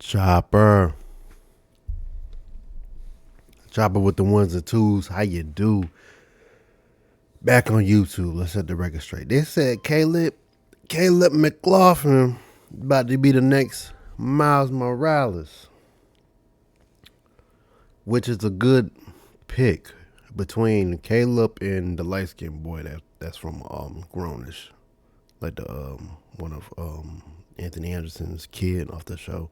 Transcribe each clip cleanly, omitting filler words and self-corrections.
Chopper. Chopper with the ones and twos. How you do? Back on YouTube. Let's set the record straight. They said Caleb McLaughlin about to be the next Miles Morales, which is a good pick between Caleb and the light skinned boy that's from Grownish, like the one of Anthony Anderson's kid off the show.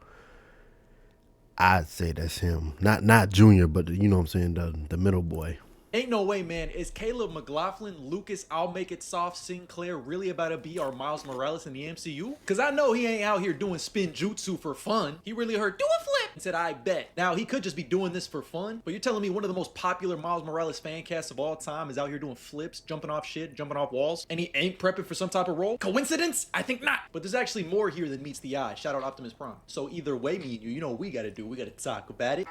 I'd say that's him. Not Junior, but you know what I'm saying, the middle boy. Ain't no way, man. Is Caleb McLaughlin, Lucas, I'll make it soft, Sinclair really about to be our Miles Morales in the MCU? Because I know he ain't out here doing spin jutsu for fun. He really heard, do a flip, and said, I bet. Now, he could just be doing this for fun, but you're telling me one of the most popular Miles Morales fan casts of all time is out here doing flips, jumping off shit, jumping off walls, and he ain't prepping for some type of role? Coincidence? I think not. But there's actually more here than meets the eye. Shout out Optimus Prime. So either way, me and you know what we gotta do. We gotta talk about it.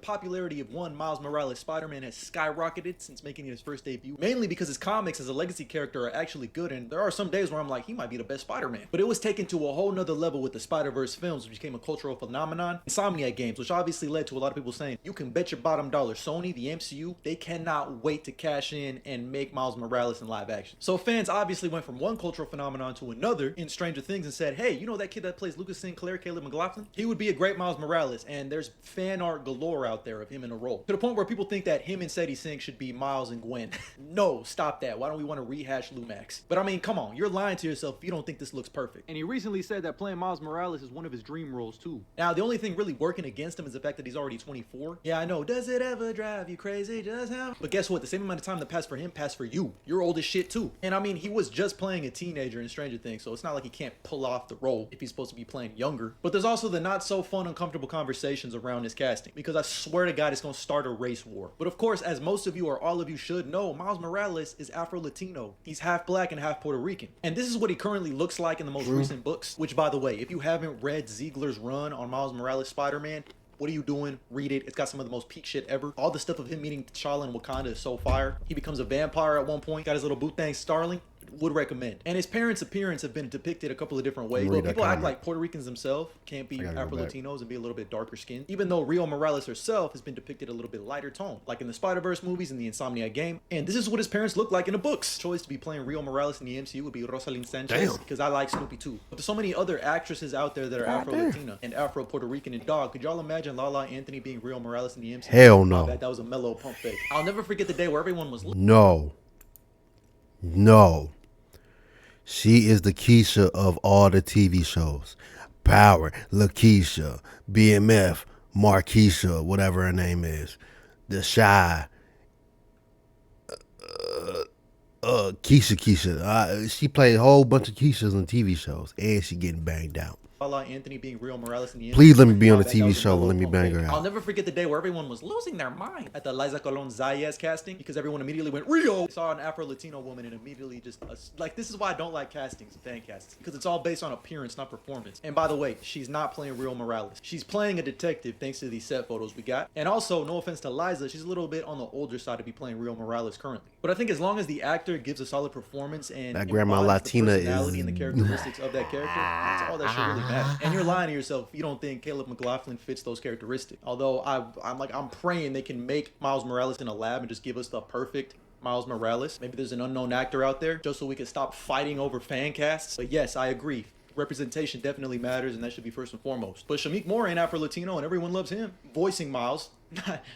Popularity of one Miles Morales Spider-Man has skyrocketed since making his first debut, mainly because his comics as a legacy character are actually good, and there are some days where I'm like, he might be the best Spider-Man. But it was taken to a whole nother level with the Spider-Verse films, which became a cultural phenomenon. Insomniac games, which obviously led to a lot of people saying, you can bet your bottom dollar Sony, the MCU, they cannot wait to cash in and make Miles Morales in live action. So fans obviously went from one cultural phenomenon to another in Stranger Things and said, hey, you know that kid that plays Lucas Sinclair, Caleb McLaughlin? He would be a great Miles Morales, and there's fan art galore out there of him in a role. To the point where people think that him and Sadie Sink should be Miles and Gwen. No, stop that. Why don't we want to rehash Lumax? But I mean, come on, you're lying to yourself if you don't think this looks perfect. And he recently said that playing Miles Morales is one of his dream roles too. Now, the only thing really working against him is the fact that he's already 24. Yeah, I know. Does it ever drive you crazy? Just how? But guess what? The same amount of time that passed for him passed for you. You're old as shit too. And I mean, he was just playing a teenager in Stranger Things, so it's not like he can't pull off the role if he's supposed to be playing younger. But there's also the not so fun, uncomfortable conversations around his casting, because I swear to God, it's gonna start a race war. But of course, as most of you or all of you should know, Miles Morales is Afro-Latino. He's half black and half Puerto Rican. And this is what he currently looks like in the most recent books, which by the way, if you haven't read Ziegler's run on Miles Morales Spider-Man, what are you doing? Read it. It's got some of the most peak shit ever. All the stuff of him meeting T'Challa in Wakanda is so fire. He becomes a vampire at one point. Got his little boot thing, Starling. Would recommend. And his parents' appearance have been depicted a couple of different ways. But people act like Puerto Ricans themselves can't be Afro-Latinos and be a little bit darker skinned. Even though Rio Morales herself has been depicted a little bit lighter tone, like in the Spider-Verse movies and the Insomniac game. And this is what his parents look like in the books. Choice to be playing Rio Morales in the MCU would be Rosalind Sanchez, because I like Snoopy too. But there's so many other actresses out there that are Afro-Latina and Afro-Puerto Rican and dog. Could y'all imagine Lala Anthony being Rio Morales in the MCU? Hell no. That was a mellow pump fake. I'll never forget the day where everyone was No. She is the Keisha of all the TV shows. Power, LaKeisha, BMF, Markeisha, whatever her name is. The Shy. Keisha. She played a whole bunch of Keishas on TV shows, and she getting banged out. Anthony being Rio Morales in the end. Please let me be on a TV show and let me bang her out. I'll never forget the day where everyone was losing their mind at the Liza Colon Zayas casting, because everyone immediately went Rio. Saw an Afro-Latino woman and immediately just like, this is why I don't like castings and fan castings, because it's all based on appearance, not performance. And by the way, she's not playing Rio Morales. She's playing a detective thanks to these set photos we got. And also, no offense to Liza, she's a little bit on the older side to be playing Rio Morales currently. But I think as long as the actor gives a solid performance and that Grandma Latina the personality and the characteristics of that character, that's all that should really matter. And you're lying to yourself if you don't think Caleb McLaughlin fits those characteristics. Although I'm praying they can make Miles Morales in a lab and just give us the perfect Miles Morales. Maybe there's an unknown actor out there just so we can stop fighting over fan casts. But yes, I agree. Representation definitely matters, and that should be first and foremost. But Shamik Moore ain't Afro-Latino, and everyone loves him voicing Miles.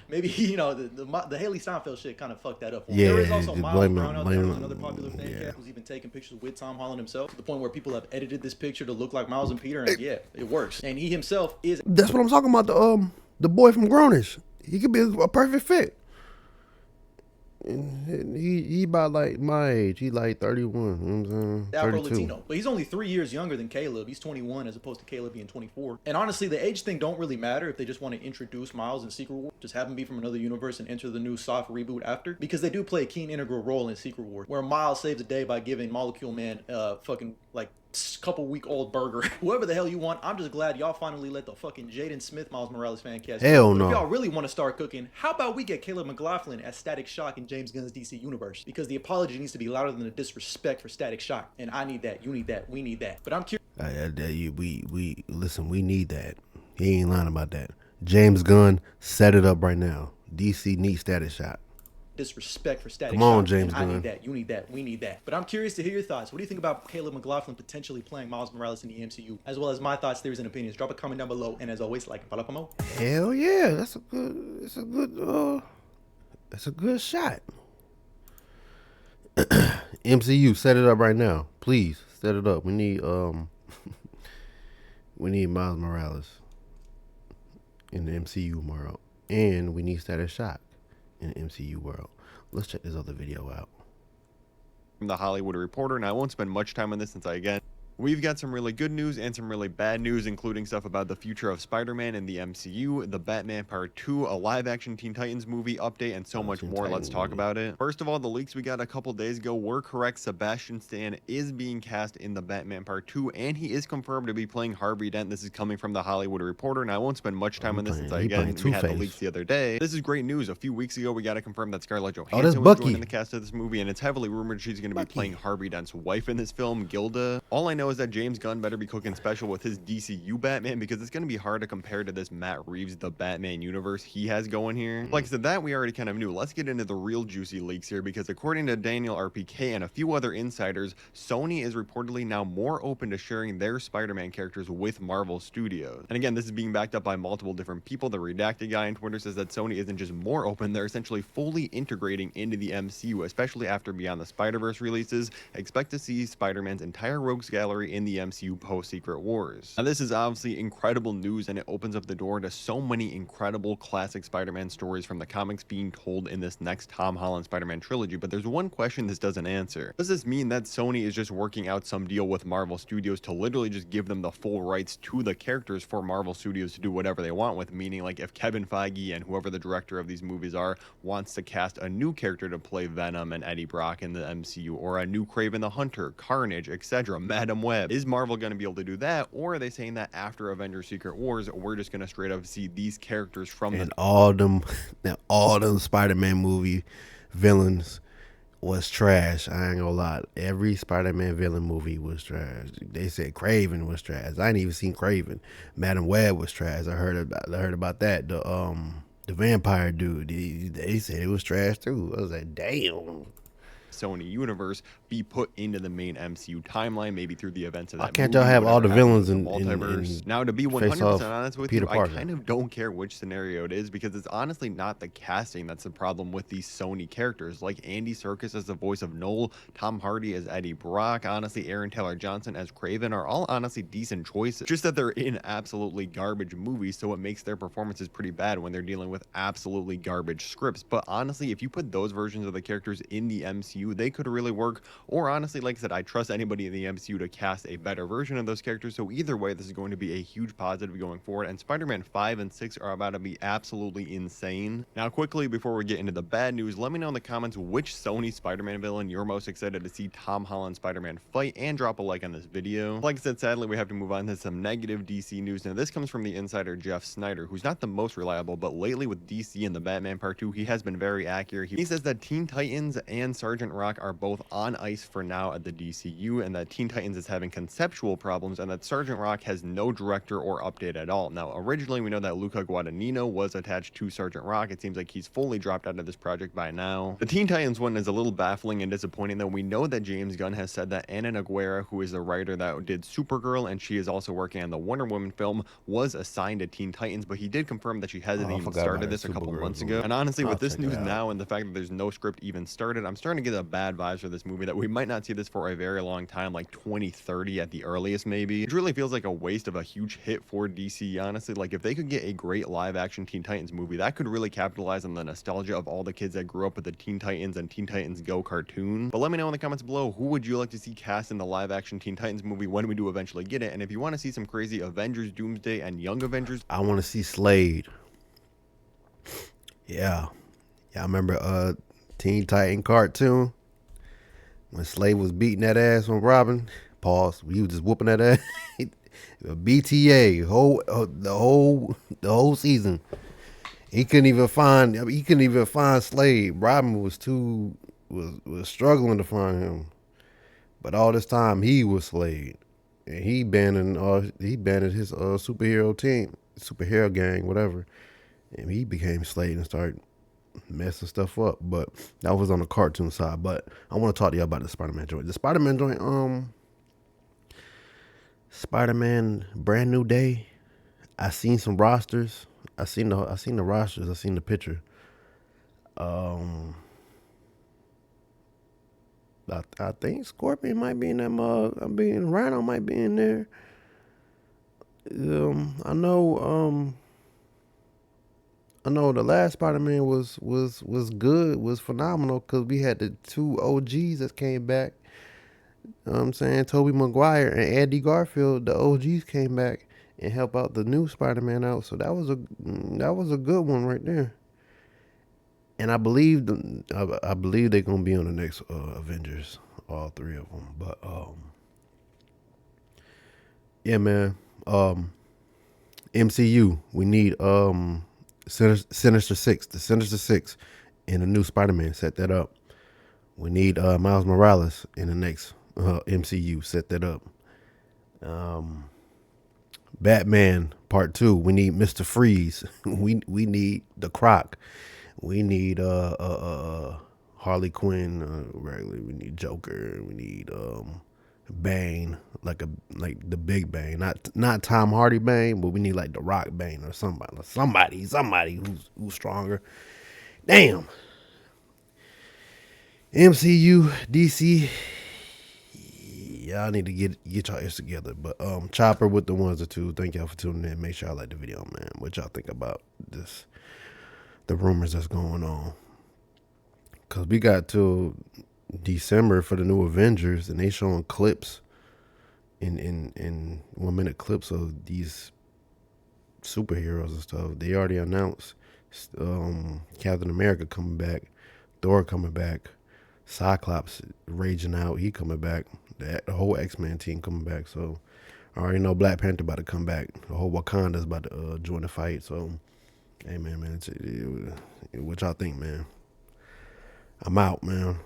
Maybe, you know, the Haley Steinfeld shit kind of fucked that up. Yeah, there is also Miles Brown out there, another popular fan cast who's even taking pictures with Tom Holland himself, to the point where people have edited this picture to look like Miles and Peter, and yeah, it works. And he himself is. That's what I'm talking about. The boy from Grownish. He could be a perfect fit. And he about like my age. He like 31. You know what I'm saying? Afro-Latino. But he's only 3 years younger than Caleb. He's 21 as opposed to Caleb being 24. And honestly, the age thing don't really matter if they just want to introduce Miles in Secret War. Just have him be from another universe and enter the new soft reboot after. Because they do play a keen integral role in Secret War, where Miles saves the day by giving Molecule Man fucking like couple week old burger. Whoever the hell you want, I'm just glad y'all finally let the fucking Jaden Smith Miles Morales fan cast. Hell no. If y'all really want to start cooking, how about we get Caleb McLaughlin as Static Shock in James Gunn's DC universe? Because the apology needs to be louder than the disrespect for Static Shock. And I need that, you need that, we need that. But I'm curious. We listen. We need that. He ain't lying about that. James Gunn, set it up right now. DC needs Static Shot. Disrespect for Static Come on, Shock, man. James I need Gunn. that. You need that. We need that. But I'm curious to hear your thoughts. What do you think about Caleb McLaughlin potentially playing Miles Morales in the MCU, as well as my thoughts, theories, and opinions? Drop a comment down below. And as always, like and follow for more. Hell yeah, that's a good. It's a good shot. MCU, set it up right now, please. Set it up. We need we need Miles Morales in the MCU world, and we need Static Shock in the MCU world. Let's check this other video out. From the Hollywood Reporter, and I won't spend much time on this since we've got some really good news and some really bad news, including stuff about the future of Spider-Man in the MCU, the Batman Part 2, a live-action Teen Titans movie update, and so much more. Let's talk about it. First of all, the leaks we got a couple days ago were correct. Sebastian Stan is being cast in the Batman Part 2, and he is confirmed to be playing Harvey Dent. This is coming from the Hollywood Reporter, and I won't spend much time on this since we had the leaks the other day. This is great news. A few weeks ago, we got to confirm that Scarlett Johansson was joining the cast of this movie, and it's heavily rumored she's going to be playing Harvey Dent's wife in this film, Gilda. All I know is that James Gunn better be cooking special with his DCU Batman, because it's going to be hard to compare to this Matt Reeves the Batman universe he has going here. Like I said, that we already kind of knew. Let's get into the real juicy leaks here, because according to Daniel RPK and a few other insiders, Sony is reportedly now more open to sharing their Spider-Man characters with Marvel Studios. And again, this is being backed up by multiple different people. The redacted guy on Twitter says that Sony isn't just more open, they're essentially fully integrating into the MCU, especially after Beyond the Spider-Verse releases. Expect to see Spider-Man's entire rogues gallery in the MCU post-Secret Wars. Now, this is obviously incredible news, and it opens up the door to so many incredible classic Spider-Man stories from the comics being told in this next Tom Holland Spider-Man trilogy. But there's one question this doesn't answer. Does this mean that Sony is just working out some deal with Marvel Studios to literally just give them the full rights to the characters for Marvel Studios to do whatever they want with? Meaning, like, if Kevin Feige and whoever the director of these movies are wants to cast a new character to play Venom and Eddie Brock in the MCU, or a new Kraven the Hunter, Carnage, etc., Madam Web, is Marvel going to be able to do that? Or are they saying that after Avengers Secret Wars, we're just going to straight up see these characters from all them Spider-Man movie villains was trash. I ain't gonna lie. Every Spider-Man villain movie was trash. They said Kraven was trash. I ain't even seen Kraven. Madam Web was trash. I heard about that. The vampire dude. They said it was trash too. I was like, damn. Sony universe be put into the main MCU timeline, maybe through the events of that. Why can't y'all have all the villains in multiverse? Now, to be 100% honest with you, I kind of don't care which scenario it is, because it's honestly not the casting that's the problem with these Sony characters. Like Andy Serkis as the voice of Noel, Tom Hardy as Eddie Brock, honestly Aaron Taylor Johnson as Kraven are all honestly decent choices. Just that they're in absolutely garbage movies, so it makes their performances pretty bad when they're dealing with absolutely garbage scripts. But honestly, if you put those versions of the characters in the MCU, they could really work. Or honestly, like I said, I trust anybody in the MCU to cast a better version of those characters. So either way, this is going to be a huge positive going forward. And Spider-Man 5 and 6 are about to be absolutely insane. Now, quickly, before we get into the bad news, let me know in the comments which Sony Spider-Man villain you're most excited to see Tom Holland Spider-Man fight, and drop a like on this video. Like I said, sadly, we have to move on to some negative DC news. Now, this comes from the insider Jeff Snyder, who's not the most reliable, but lately with DC and the Batman Part 2, he has been very accurate. He says that Teen Titans and Sergeant Rock are both on ice for now at the DCU, and that Teen Titans is having conceptual problems, and that Sergeant Rock has no director or update at all. Now, originally, we know that Luca Guadagnino was attached to Sergeant Rock. It seems like he's fully dropped out of this project by now. The Teen Titans one is a little baffling and disappointing, though. We know that James Gunn has said that Anna Nogueira, who is the writer that did Supergirl, and she is also working on the Wonder Woman film, was assigned to Teen Titans, but he did confirm that she hasn't even started this a couple months ago. And honestly, with this news now and the fact that there's no script even started, I'm starting to get a bad vibes for this movie that we might not see this for a very long time, like 2030 at the earliest maybe. It really feels like a waste of a huge hit for DC, honestly. Like, if they could get a great live action Teen Titans movie, that could really capitalize on the nostalgia of all the kids that grew up with the Teen Titans and Teen Titans Go cartoon. But let me know in the comments below, who would you like to see cast in the live action Teen Titans movie when we do eventually get it? And if you want to see some crazy Avengers, Doomsday, and Young Avengers, I want to see Slade. Yeah, I remember Teen Titan cartoon when Slade was beating that ass on Robin. Pause. He was just whooping that ass. BTA the whole season. He couldn't even find Slade. Robin was struggling to find him. But all this time he was Slade. and he banning his superhero gang, whatever. And he became Slade and started messing stuff up. But that was on the cartoon side. But I want to talk to y'all about the Spider-Man joint. The Spider-Man joint, Spider-Man Brand New Day. I seen some rosters. I seen the rosters. I seen the picture. I think Scorpion might be in that mug. Rhino might be in there. I know. I know the last Spider-Man was good, was phenomenal because we had the two OGs that came back. You know what I'm saying? Tobey Maguire and Andy Garfield, the OGs came back and help out the new Spider-Man out. So that was a good one right there. And I believe they're gonna be on the next Avengers, all three of them. But yeah, man. MCU, we need Sinister Six, the Sinister Six, in the new Spider-Man. Set that up. We need Miles Morales in the next MCU. Set that up. Batman Part 2. We need Mr. Freeze. we need the Croc. We need Harley Quinn regularly. We need Joker. We need Bane, like the big Bane, not Tom Hardy Bane, but we need like the Rock Bane or somebody who's stronger. Damn. MCU, DC, y'all need to get y'all ass together. But Chopper with the ones or two. Thank y'all for tuning in. Make sure y'all like the video, man. What y'all think about this? The rumors that's going on. Cause we got till December for the new Avengers, and they showing clips in 1 minute clips of these superheroes and stuff. They already announced Captain America coming back, Thor coming back, Cyclops raging out, he coming back, the whole X-Men team coming back. So I already know Black Panther about to come back. The whole Wakanda's about to join the fight. So hey man, what y'all think, man? I'm out, man.